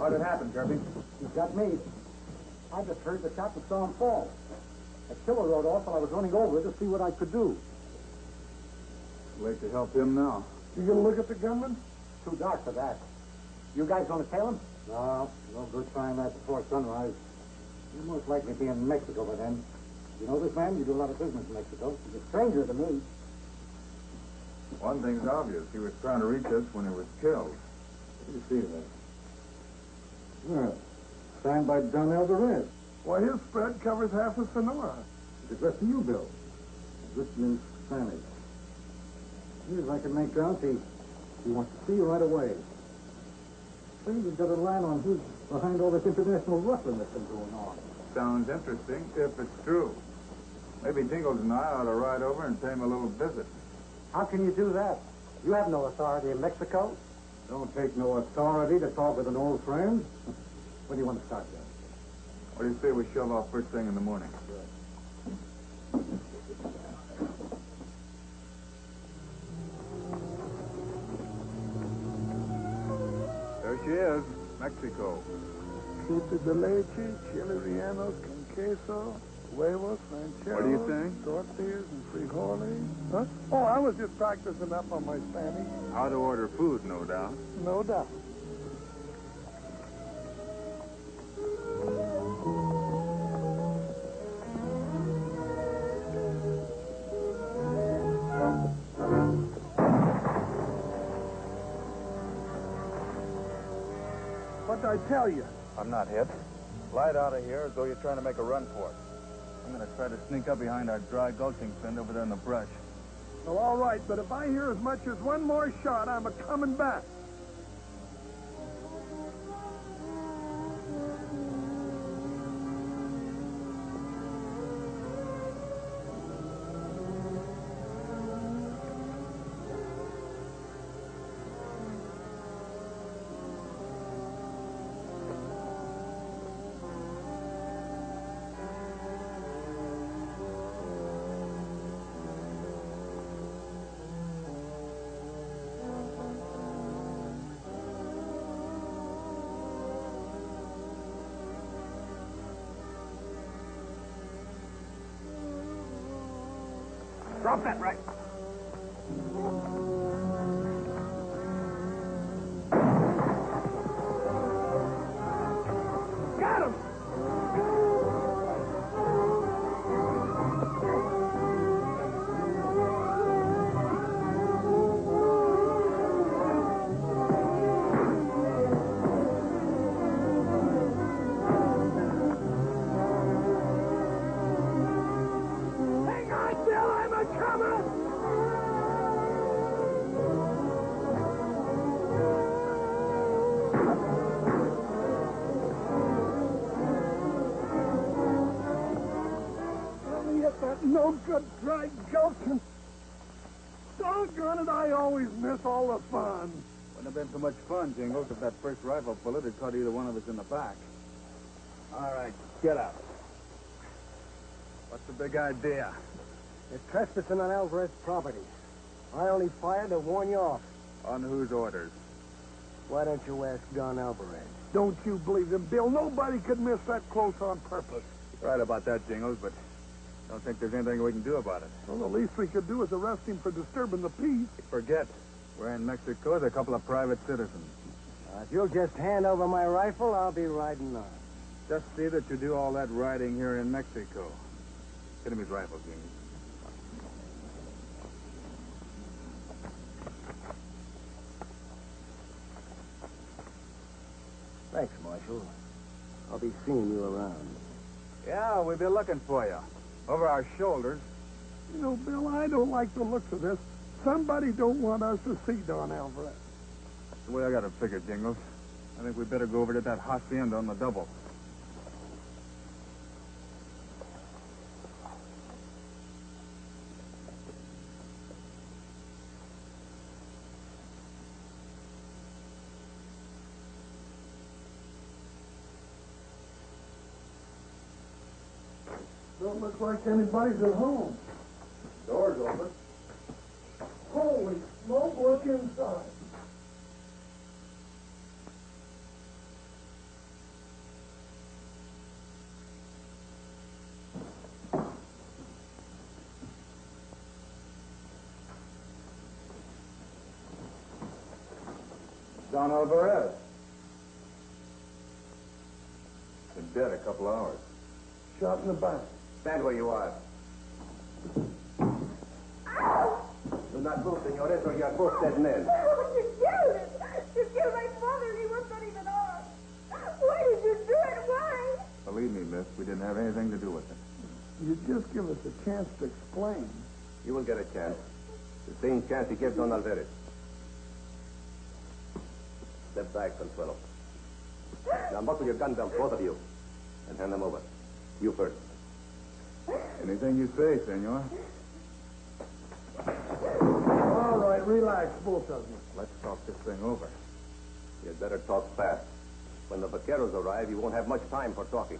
What had happened, Kirby? He's got me. I just heard the shot and saw him fall. The killer rode off while I was running over to see what I could do. Late to help him now. You gonna look at the gunman? Too dark for that. You guys gonna tail him? No good trying that before sunrise. He'll most likely be in Mexico by then. You know this man? You do a lot of business in Mexico. He's a stranger to me. One thing's obvious. He was trying to reach us when he was killed. What do you see there? Well, signed by Don Alvarez. Why, his spread covers half of Sonora. It's addressed to you, Bill. This is Spanish. Here's I can make out he wants to see you right away. Seems he's got a line on who's behind all this international rustling that's been going on. Sounds interesting, if it's true. Maybe Jingles and I ought to ride over and pay him a little visit. How can you do that? You have no authority in Mexico. Don't take no authority to talk with an old friend. When do you want to start, then? What do you say we shove off first thing in the morning? There she is, Mexico. Chute de leche, chile rellenos con queso, huevos, rancheros. What are you saying? Tortillas and frijoles. Huh? Oh, I was just practicing up on my Spanish. How to order food, no doubt. No doubt. What'd I tell you? I'm not hit. Slide out of here as though you're trying to make a run for it. I'm going to try to sneak up behind our dry gulching fin over there in the brush. Oh, all right, but if I hear as much as one more shot, I'm a-coming back. Drop that right. Got him! Hang on, Bill, I'm a-coming! Let me hit that no-good dry gulch. Doggone it, I always miss all the fun. Wouldn't have been so much fun, Jingles, if that first rifle bullet had caught either one of us in the back. All right, get out. What's the big idea? You're trespassing on Alvarez's property. I only fired to warn you off. On whose orders? Why don't you ask Don Alvarez? Don't you believe him, Bill? Nobody could miss that close on purpose. You're right about that, Jingles, but I don't think there's anything we can do about it. Well, the least we could do is arrest him for disturbing the peace. Forget. We're in Mexico with a couple of private citizens. If you'll just hand over my rifle, I'll be riding on. Just see that you do all that riding here in Mexico. Get him his rifle, Jingles. Thanks, Marshal. I'll be seeing you around. Yeah, we'll be looking for you. Over our shoulders. You know, Bill, I don't like the looks of this. Somebody don't want us to see Don Alvarez. That's the way I got it figured, Jingles. I think we better go over to that hacienda on the double. Don't look like anybody's at home. Door's open. Holy smoke, look inside. Don Alvarez. Been dead a couple hours. Shot in the back. Stand where you are. Do not move, senores, or you are both dead men. Oh, you killed him. You killed my father. He was not even on. Why did you do it? Why? Believe me, miss, we didn't have anything to do with it. You just give us a chance to explain. You will get a chance. The same chance he gave Don Alvarez. Step back, Consuelo. Now buckle your gun belt, both of you, and hand them over. You first. Anything you say, senor. All right, relax, both of you. Let's talk this thing over. You'd better talk fast. When the vaqueros arrive, you won't have much time for talking.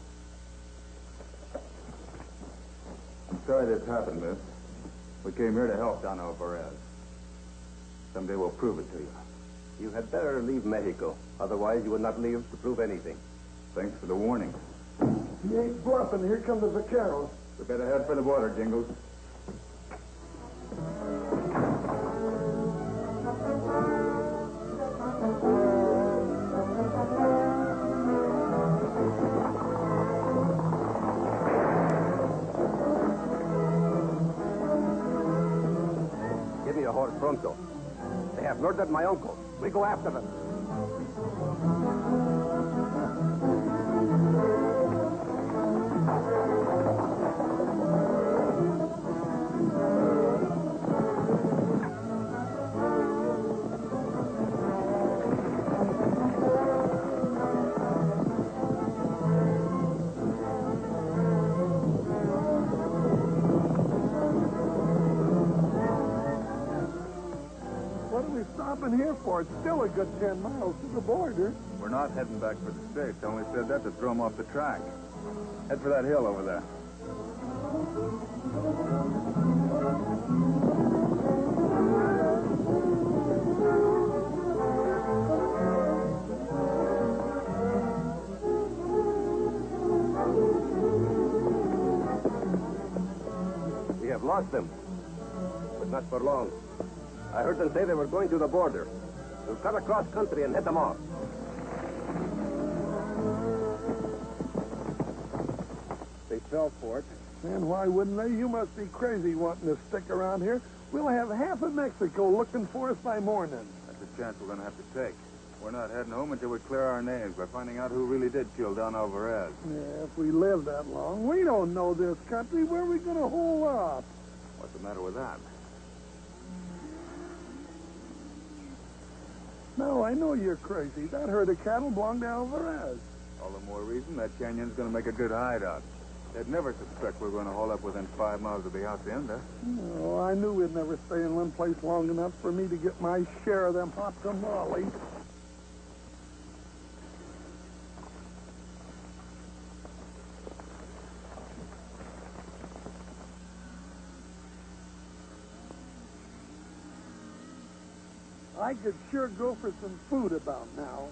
I'm sorry this happened, miss. We came here to help Don Alvarez. Someday we'll prove it to you. You had better leave Mexico. Otherwise, you would not leave to prove anything. Thanks for the warning. He ain't bluffing. Here come the vaqueros. We better head for the border, Jingles. Give me a horse pronto. They have murdered my uncle. We go after them. What are we stopping here for? It's still a good 10 miles to the border. We're not heading back for the States. I only said that to throw them off the track. Head for that hill over there. We have lost them. But not for long. I heard them say they were going to the border. We'll cut across country and head them off. They fell for it. And why wouldn't they? You must be crazy wanting to stick around here. We'll have half of Mexico looking for us by morning. That's a chance we're going to have to take. We're not heading home until we clear our names by finding out who really did kill Don Alvarez. Yeah, if we live that long. We don't know this country. Where are we going to hole up? What's the matter with that? No, I know you're crazy. That herd of cattle belonged to Alvarez. All the more reason that canyon's going to make a good hideout. They'd never suspect we're going to haul up within 5 miles of the hacienda. Oh, I knew we'd never stay in one place long enough for me to get my share of them hot tamales. I could sure go for some food about now.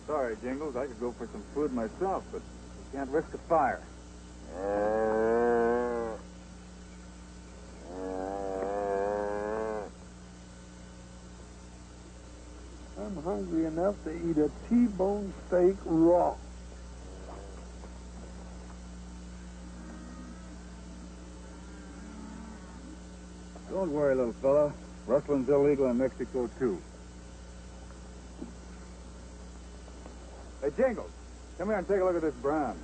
Sorry, Jingles. I could go for some food myself, but we can't risk a fire. I'm hungry enough to eat a T-bone steak raw. Don't worry, little fella. Rustling's illegal in Mexico, too. Hey, Jingles, come here and take a look at this brown.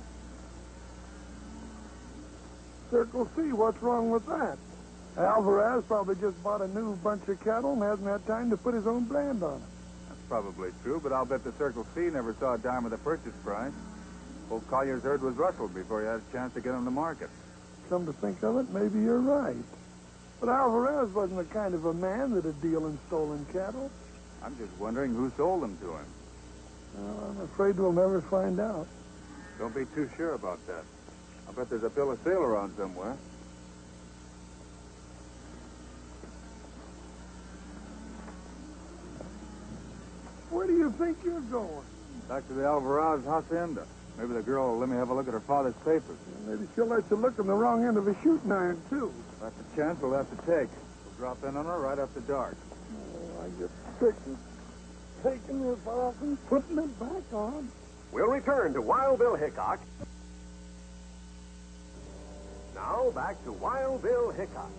Circle C, what's wrong with that? Alvarez probably just bought a new bunch of cattle and hasn't had time to put his own brand on it. That's probably true, but I'll bet the Circle C never saw a dime of the purchase price. Old Collier's herd was rustled before he had a chance to get on the market. Come to think of it, maybe you're right. But Alvarez wasn't the kind of a man that'd deal in stolen cattle. I'm just wondering who sold them to him. Well, I'm afraid we'll never find out. Don't be too sure about that. I'll bet there's a bill of sale around somewhere. Where do you think you're going? Back to the Alvarez hacienda. Maybe the girl will let me have a look at her father's papers. Maybe she'll let you look in the wrong end of a shooting iron, too. That's a chance we'll have to take. We'll drop in on her right after dark. Oh, I get sick. taking this off and putting it back on. We'll return to Wild Bill Hickok. Now back to Wild Bill Hickok.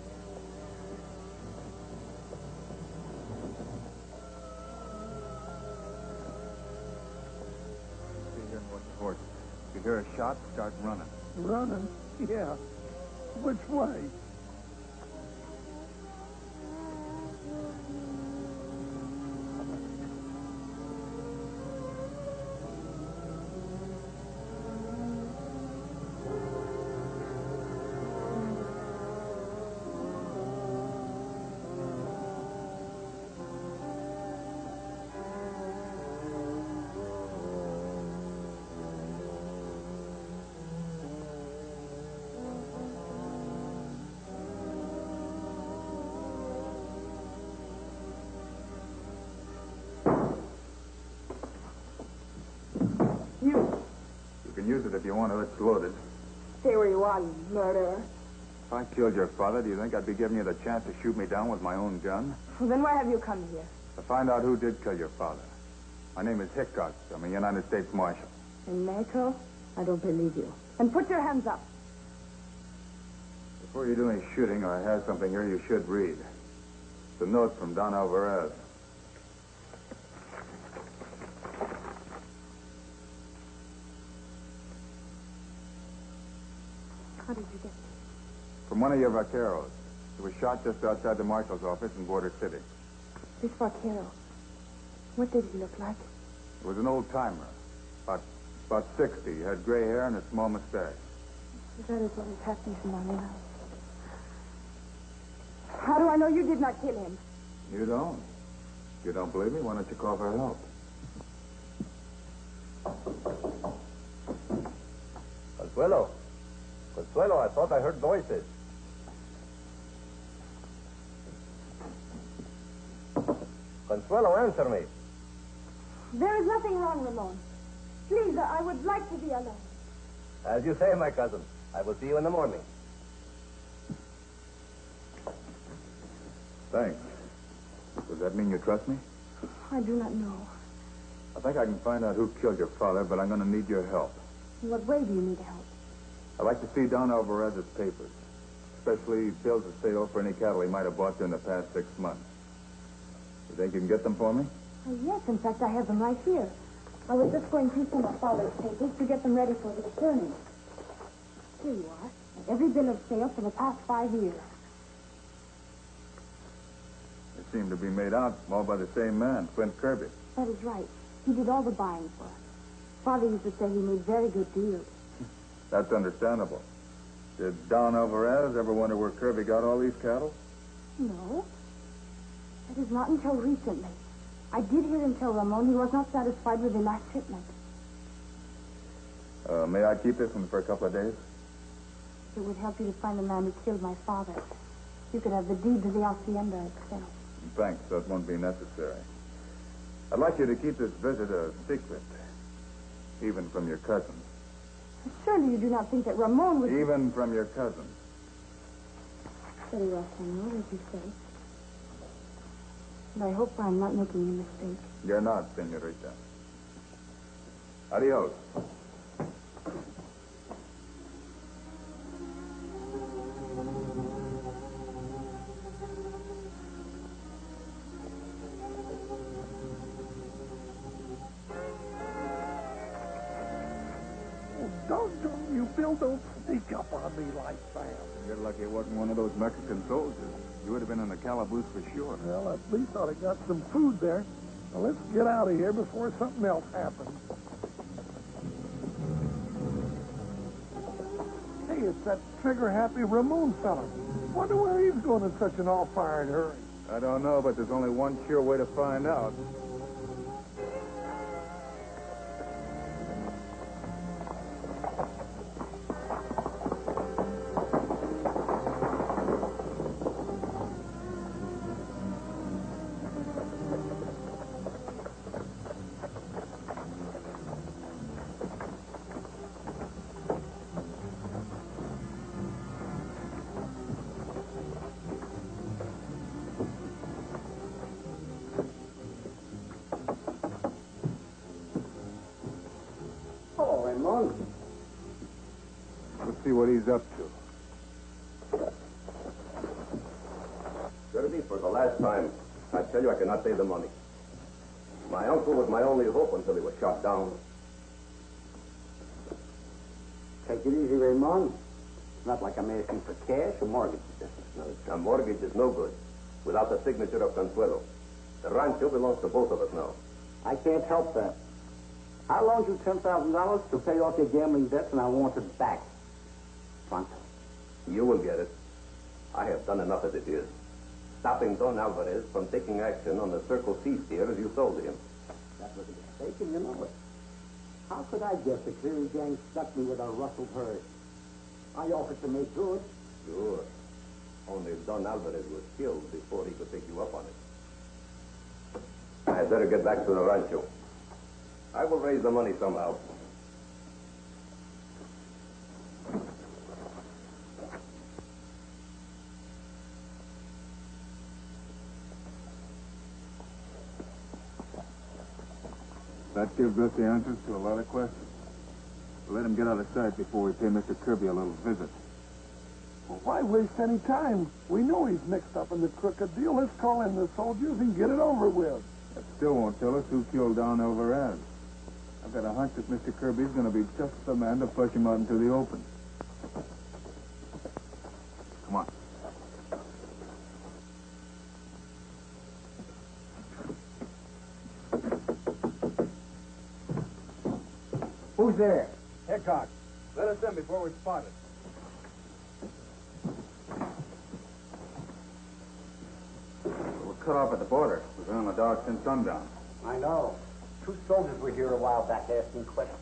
See here and watch the horse. If you hear a shot, start running. Running? Yeah. Which way? You can use it if you want to. It's loaded. Stay where you are, you murderer. If I killed your father, do you think I'd be giving you the chance to shoot me down with my own gun? Well, then why have you come here? To find out who did kill your father. My name is Hickok. I'm a United States Marshal. In Mexico? I don't believe you. And put your hands up. Before you do any shooting, I have something here you should read. It's a note from Don Alvarez. How did you get it? From one of your vaqueros. He was shot just outside the marshal's office in Border City. This vaquero. What did he look like? He was an old-timer. About 60. He had gray hair and a small mustache. That is what has happened to my life. How do I know you did not kill him? You don't? If you don't believe me, why don't you call for help? Consuelo. Consuelo, I thought I heard voices. Consuelo, answer me. There is nothing wrong, Ramon. Please, I would like to be alone. As you say, my cousin. I will see you in the morning. Thanks. Does that mean you trust me? I do not know. I think I can find out who killed your father, but I'm going to need your help. In what way do you need help? I'd like to see Don Alvarez's papers, especially bills of sale for any cattle he might have bought during the past 6 months. You think you can get them for me? Yes, in fact, I have them right here. I was just going through some of Father's papers to get them ready for the attorney. Here you are. Every bill of sale for the past 5 years. They seem to be made out all by the same man, Flint Kirby. That is right. He did all the buying for us. Father used to say he made very good deals. That's understandable. Did Don Alvarez ever wonder where Kirby got all these cattle? No. That is not until recently. I did hear him tell Ramon he was not satisfied with the last shipment. May I keep this one for a couple of days? It would help you to find the man who killed my father. You could have the deed to the hacienda itself. Thanks, that won't be necessary. I'd like you to keep this visit a secret, even from your cousin. Surely you do not think that Ramon would... Even from your cousin. Very well, Senor, as you say. But I hope I'm not making a mistake. You're not, senorita. Adios. Doggone you, Bill, don't sneak up on me like that. You're lucky it wasn't one of those Mexican soldiers. You would have been in the calaboose for sure. Well, at least I'd have got some food there. Now, let's get out of here before something else happens. Hey, it's that trigger-happy Ramon fella. Wonder where he's going in such an all-fired hurry. I don't know, but there's only one sure way to find out. Raymond? Let's see what he's up to. Kirby, for the last time, I tell you I cannot pay the money. My uncle was my only hope until he was shot down. Take it easy, Raymond. It's not like I'm asking for cash or mortgage. No, a mortgage is no good without the signature of Consuelo. The rancho belongs to both of us now. I can't help that. I loaned you $10,000 to pay off your gambling debts, and I want it back. Pronto. You will get it. I have done enough as it is. Stopping Don Alvarez from taking action on the Circle C steers you sold to him. That was a mistake, and you know it. How could I guess the Cleary gang stuck me with a rustled herd? I offered to make good. Sure. Only Don Alvarez was killed before he could take you up on it. I had better get back to the rancho. I will raise the money somehow. That gives us the answers to a lot of questions. We'll let him get out of sight before we pay Mr. Kirby a little visit. Well, why waste any time? We know he's mixed up in the crooked deal. Let's call in the soldiers and get it over with. That still won't tell us who killed Don Alvarez. I've got a hunch that Mr. Kirby's going to be just the man to flush him out into the open. Come on. Who's there? Hickok, let us in before we're spotted. We're cut off at the border. We've been on the dog since sundown. I know. 2 soldiers were here a while back asking questions.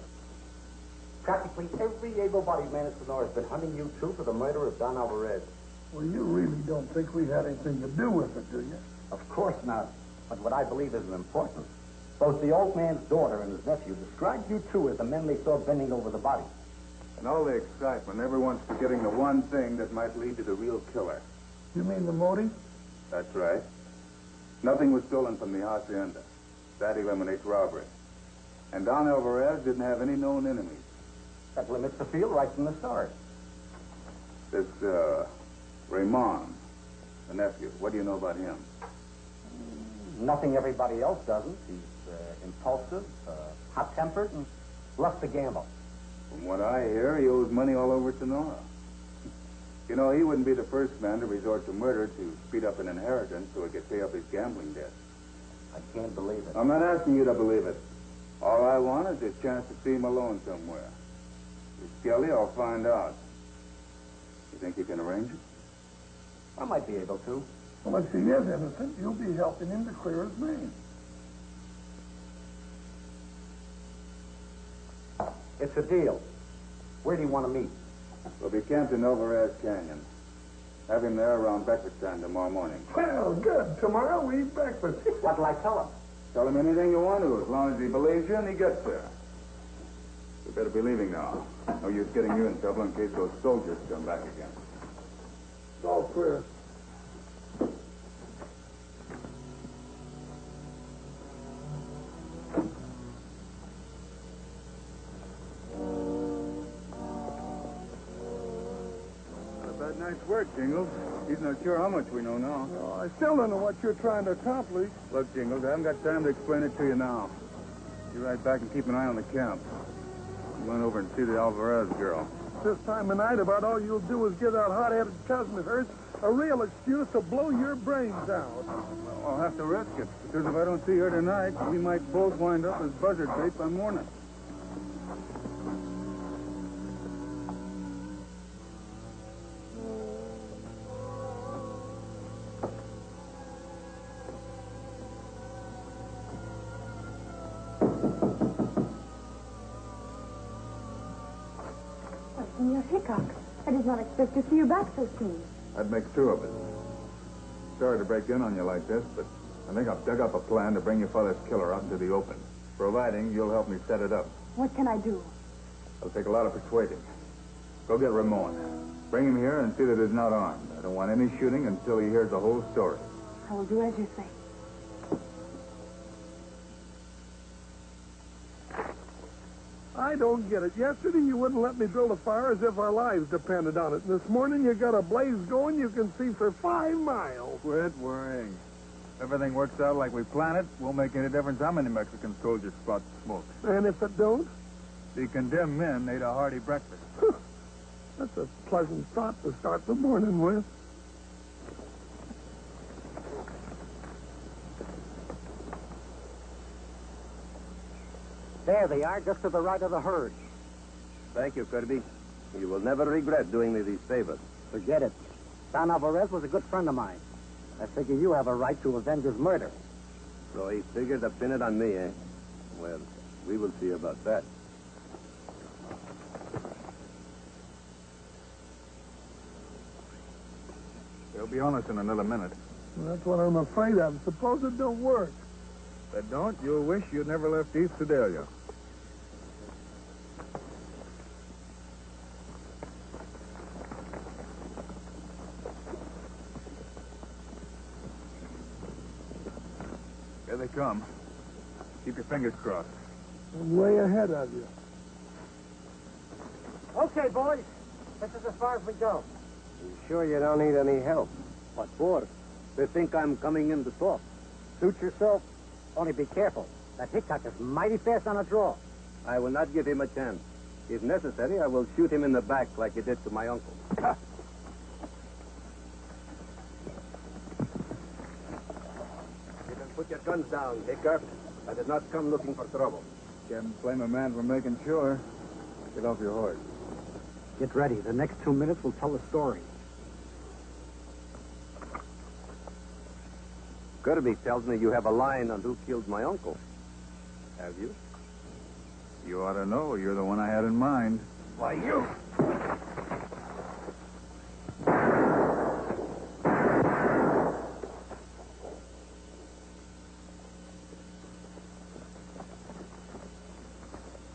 Practically every able-bodied man in Sonora has been hunting you two for the murder of Don Alvarez. Well, you really don't think we had anything to do with it, do you? Of course not. But what I believe is important. Both the old man's daughter and his nephew described you two as the men they saw bending over the body. And all the excitement, everyone's forgetting the one thing that might lead to the real killer. You mean the motive? That's right. Nothing was stolen from the hacienda. That eliminates robbery. And Don Alvarez didn't have any known enemies. That limits the field right from the start. This, Raymond, the nephew, what do you know about him? Nothing everybody else doesn't. He's impulsive, hot-tempered, and loves to gamble. From what I hear, he owes money all over Sonora. You know, he wouldn't be the first man to resort to murder to speed up an inheritance so he could pay up his gambling debt. I can't believe it. I'm not asking you to believe it. All I want is a chance to see him alone somewhere. If he's guilty, I'll find out. You think you can arrange it? I might be able to. Well, if he is innocent, you'll be helping him to clear his name. It's a deal. Where do you want to meet? We'll be camped in Alvarez Canyon. Have him there around breakfast time tomorrow morning. Well, good. Tomorrow we eat breakfast. What'll I tell him? Tell him anything you want to, as long as he believes you and he gets there. We better be leaving now. No use getting you in trouble in case those soldiers come back again. It's all clear. Nice work, Jingles. He's not sure how much we know now. Oh, I still don't know what you're trying to accomplish. Look, Jingles, I haven't got time to explain it to you now. You ride back and keep an eye on the camp. I'm going over and see the Alvarez girl. This time of night, about all you'll do is give that hot-headed cousin of hers a real excuse to blow your brains out. Well, I'll have to risk it, because if I don't see her tonight, we might both wind up as buzzard bait by morning. Senor Hickok, I did not expect to see you back so soon. That makes 2 of us. Sorry to break in on you like this, but I think I've dug up a plan to bring your father's killer out into the open, providing you'll help me set it up. What can I do? It'll take a lot of persuading. Go get Ramon. Bring him here and see that he's not armed. I don't want any shooting until he hears the whole story. I will do as you say. I I don't get it. Yesterday you wouldn't let me build a fire as if our lives depended on it. And this morning you got a blaze going you can see for 5 miles. Quit worrying. If everything works out like we plan it, won't make any difference how many Mexican soldiers spot the smoke. And if it don't? The condemned men ate a hearty breakfast. That's a pleasant thought to start the morning with. There they are, just to the right of the herd. Thank you, Kirby. You will never regret doing me these favors. Forget it. Don Alvarez was a good friend of mine. I figure you have a right to avenge his murder. So he figured to pin it on me, eh? Well, we will see about that. They'll be on us in another minute. Well, that's what I'm afraid of. Suppose it don't work. If they don't, you'll wish you'd never left East Sedalia. Here they come. Keep your fingers crossed. I'm way ahead of you. Okay, boys. This is as far as we go. You sure you don't need any help? What for? They think I'm coming in to talk. Suit yourself. Only be careful. That Hickok is mighty fast on a draw. I will not give him a chance. If necessary, I will shoot him in the back like you did to my uncle. You can put your guns down, Hickok. I did not come looking for trouble. Can't blame a man for making sure. Get off your horse. Get ready. The next 2 minutes will tell the story. Kirby tells me you have a line on who killed my uncle. Have you? You ought to know. You're the one I had in mind. Why, you?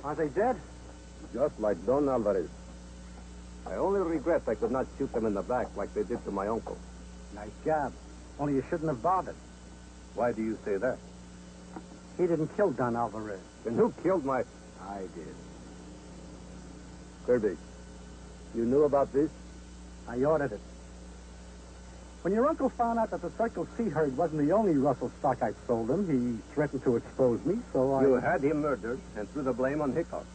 Are they dead? Just like Don Alvarez. I only regret I could not shoot them in the back like they did to my uncle. Nice job. Only you shouldn't have bothered. Why do you say that? He didn't kill Don Alvarez. Then who killed my... I did. Kirby, you knew about this? I ordered it. When your uncle found out that the Circle C herd wasn't the only Russell stock I'd sold him, he threatened to expose me, so You had him murdered and threw the blame on Hickok.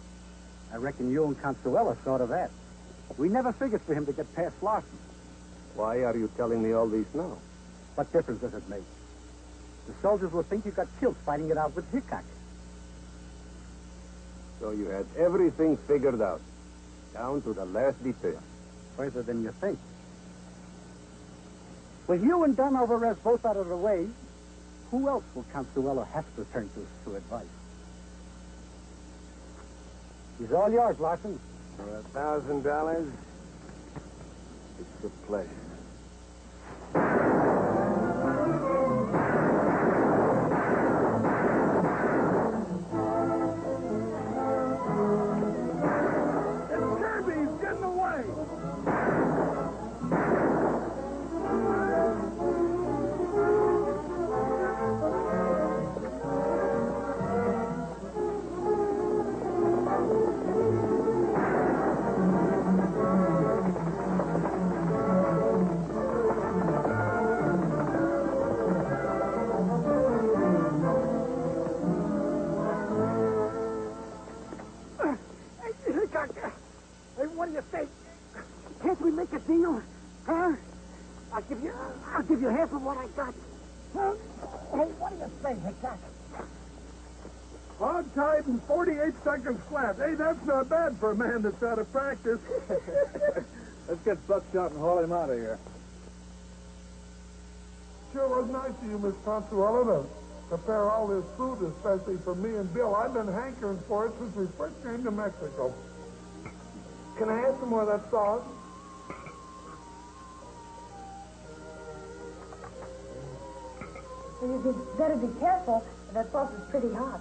I reckon you and Consuela saw to that. We never figured for him to get past Larson. Why are you telling me all this now? What difference does it make? The soldiers will think you got killed fighting it out with Hickok. So you had everything figured out, down to the last detail. Further than you think. With you and Don Alvarez both out of the way, who else will Consuelo have to turn to advice? He's all yours, Larson. For $1,000, it's a pleasure. It's Kirby! He's getting away! What do you think? Can't we make a deal? Huh? I'll give you half of what I got. Huh? Hey, what do you say, Hickok? Hog tied and 48 seconds flat. Hey, that's not bad for a man that's out of practice. Let's get Buckshot and haul him out of here. Sure was nice of you, Miss Consuelo, to prepare all this food, especially for me and Bill. I've been hankering for it since we first came to Mexico. Can I have some more of that sauce? You'd better be careful. That sauce is pretty hot.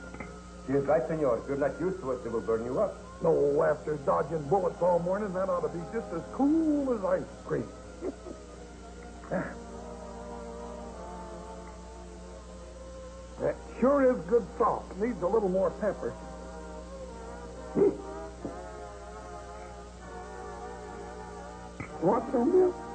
She is right, senor. If you're not used to it, it will burn you up. No, after dodging bullets all morning, that ought to be just as cool as ice cream. That sure is good sauce. Needs a little more pepper. What, Bill?